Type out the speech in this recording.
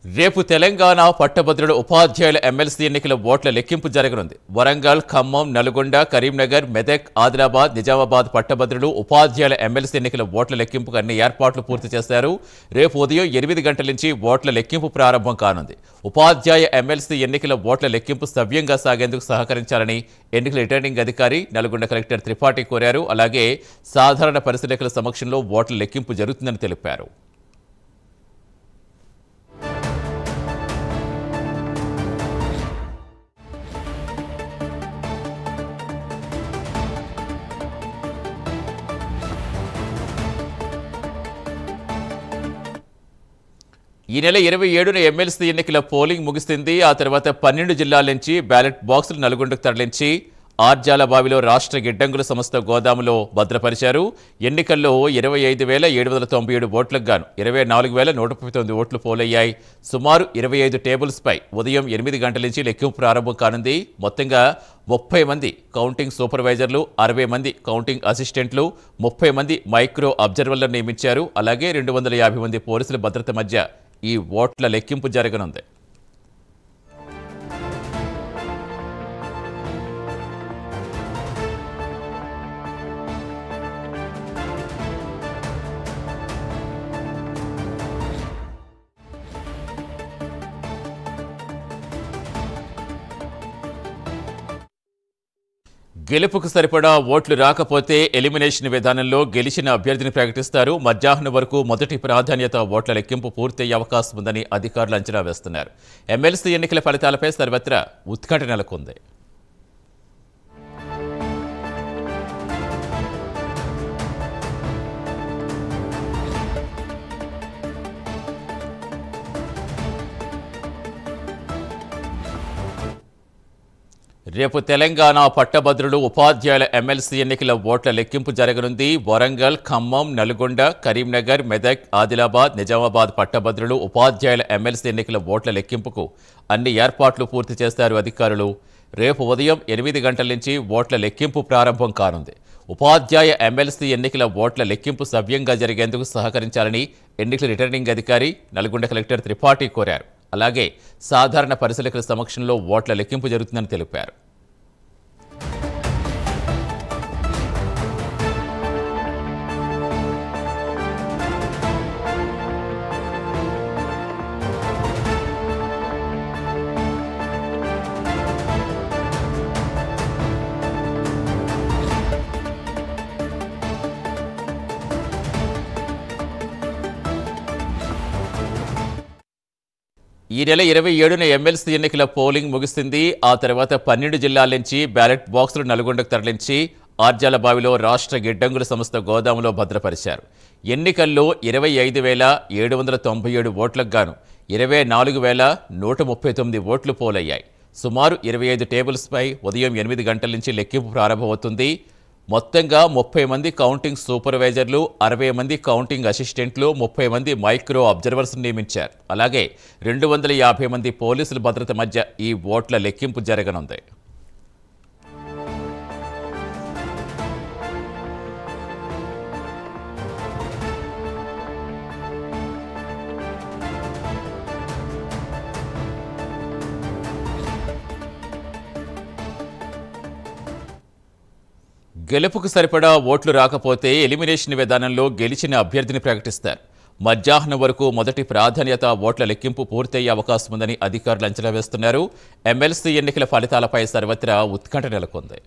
రేపు తెలంగాణ పట్టభద్రుల ఉపాధ్యాయుల ఎమ్మెల్సీ ఎన్నికల ఓట్ల లెక్కింపు జరగనుంది. వరంగల్, ఖమ్మం, నల్గొండ, కరీంనగర్, మెదక్, ఆదిలాబాద్, నిజామాబాద్ పట్టభద్రులు ఉపాధ్యాయుల ఎమ్మెల్సీ ఎన్నికల ఓట్ల లెక్కింపుకు అన్ని ఏర్పాట్లు పూర్తి చేశారు. రేపు ఉదయం 8 గంటల నుంచి ఓట్ల లెక్కింపు ప్రారంభం కానుంది. ఉపాధ్యాయ ఎమ్మెల్సీ ఎన్నికల ఓట్ల లెక్కింపు సవ్యంగా సాగేందుకు సహకరించాలని ఎన్నికల రిటర్నింగ్ అధికారి నల్గొండ కలెక్టర్ త్రిపాఠి కోరారు. అలాగే సాధారణ పరిశీలకుల సమక్షంలో ఓట్ల లెక్కింపు జరుగుతుందని తెలిపారు. ఈ నెల 27న ఎమ్మెల్సీ ఎన్నికల పోలింగ్ ముగిసింది. ఆ తర్వాత 12 జిల్లాల నుంచి బ్యాలెట్ బాక్సులు నల్గొండకు తరలించి ఆర్జాలబావిలో రాష్ట్ర గిడ్డంగుల సంస్థ గోదాములో భద్రపరిచారు. ఎన్నికల్లో 25,797 ఓట్లకు గాను 24,139 ఓట్లు పోలయ్యాయి. సుమారు 25 టేబుల్స్పై ఉదయం 8 గంటల నుంచి లెక్కింపు ప్రారంభం కానుంది. మొత్తంగా 30 మంది కౌంటింగ్ సూపర్వైజర్లు, 60 మంది కౌంటింగ్ అసిస్టెంట్లు, 30 మంది మైక్రో అబ్జర్వర్లను నియమించారు. అలాగే 250 మంది పోలీసుల భద్రత మధ్య ఈ ఓట్ల లెక్కింపు జరగనుంది. గెలుపుకు సరిపడా ఓట్లు రాకపోతే ఎలిమినేషన్ విధానంలో గెలిచిన అభ్యర్థిని ప్రకటిస్తారు. మధ్యాహ్నం వరకు మొదటి ప్రాధాన్యత ఓట్ల లెక్కింపు పూర్తయ్యే అవకాశం ఉందని అధికారులు అంచనా వేస్తున్నారు. ఎమ్మెల్సీ ఎన్నికల ఫలితాలపై సర్వత్రా ఉత్కంఠ నెలకొంది. రేపు తెలంగాణ పట్టభద్రులు ఉపాధ్యాయుల ఎమ్మెల్సీ ఎన్నికల ఓట్ల లెక్కింపు జరగనుంది. వరంగల్, ఖమ్మం, నల్గొండ, కరీంనగర్, మెదక్, ఆదిలాబాద్, నిజామాబాద్ పట్టభద్రులు ఉపాధ్యాయుల ఎమ్మెల్సీ ఎన్నికల ఓట్ల లెక్కింపుకు అన్ని ఏర్పాట్లు పూర్తి చేస్తారు అధికారులు. రేపు ఉదయం 8 గంటల నుంచి ఓట్ల లెక్కింపు ప్రారంభం కానుంది. ఉపాధ్యాయ ఎమ్మెల్సీ ఎన్నికల ఓట్ల లెక్కింపు సవ్యంగా జరిగేందుకు సహకరించాలని ఎన్నికల రిటర్నింగ్ అధికారి నల్గొండ కలెక్టర్ త్రిపాఠి కోరారు. అలాగే సాధారణ పరిశీలకుల సమక్షంలో ఓట్ల లెక్కింపు జరుగుతుందని తెలిపారు. ఈ నెల 27న ఎమ్మెల్సీ ఎన్నికల పోలింగ్ ముగిసింది. ఆ తర్వాత 12 జిల్లాల నుంచి బ్యాలెట్ బాక్సులు నల్గొండకు తరలించి ఆర్జాలబావిలో రాష్ట్ర గిడ్డంగుల సంస్థ గోదాములో భద్రపరిచారు. ఎన్నికల్లో 25,797 ఓట్లకు గాను 24,139 ఓట్లు పోలయ్యాయి. సుమారు 25 టేబుల్స్పై ఉదయం 8 గంటల నుంచి లెక్కింపు ప్రారంభమవుతుంది. మొత్తంగా 30 మంది కౌంటింగ్ సూపర్వైజర్లు, 60 మంది కౌంటింగ్ అసిస్టెంట్లు, 30 మంది మైక్రో అబ్జర్వర్స్ నియమించారు. అలాగే 250 మంది పోలీసుల భద్రత మధ్య ఈ ఓట్ల లెక్కింపు జరగనుంది. గెలుపుకు సరిపడా ఓట్లు రాకపోతే ఎలిమినేషన్ విధానంలో గెలిచిన అభ్యర్థిని ప్రకటిస్తారు. మధ్యాహ్నం వరకు మొదటి ప్రాధాన్యత ఓట్ల లెక్కింపు పూర్తయ్యే అవకాశం ఉందని అధికారులు అంచనా వేస్తున్నారు. ఎమ్మెల్సీ ఎన్నికల ఫలితాలపై సర్వత్రా ఉత్కంఠ నెలకొంది.